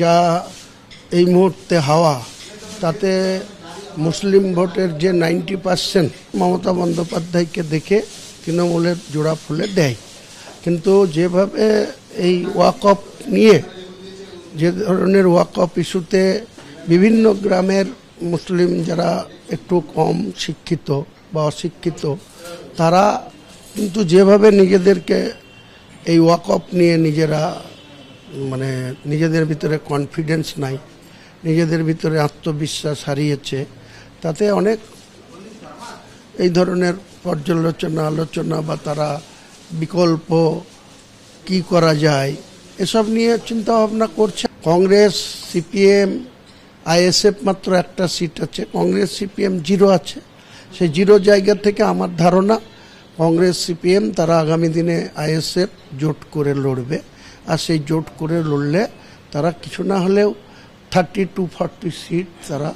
যা এই মুহূর্তে হাওয়া তাতে মুসলিম ভোটের যে 90% মমতা বন্দ্যোপাধ্যায়কে দেখে তৃণমূলের জোড়া ফুলে দেয়। কিন্তু যেভাবে এই ওয়াকফ নিয়ে যে ধরনের ওয়াকফ ইস্যুতে বিভিন্ন গ্রামের মুসলিম যারা একটু কম শিক্ষিত বা অশিক্ষিত তারা কিন্তু যেভাবে নিজেদেরকে এই ওয়াকফ নিয়ে নিজেরা নিজেদের ভিতরে কনফিডেন্স নাই, নিজেদের ভিতরে আত্মবিশ্বাস হারিয়েছে, তাতে অনেক এই ধরনের পর্যালোচনা আলোচনা বা তারা বিকল্প কি করা যায় এসব নিয়ে চিন্তা ভাবনা করছে। কংগ্রেস, সিপিএম, আইএসএফ মাত্র একটা সিট আছে, কংগ্রেস সিপিএম 0 আছে। সেই 0 জায়গা থেকে আমার ধারণা কংগ্রেস সিপিএম তারা আগামী দিনে আইএসএফ জোট করে লড়বে। আর সেই জোট করে লড়লে তারা কিছু না হলেও 30 to 40 সিট তারা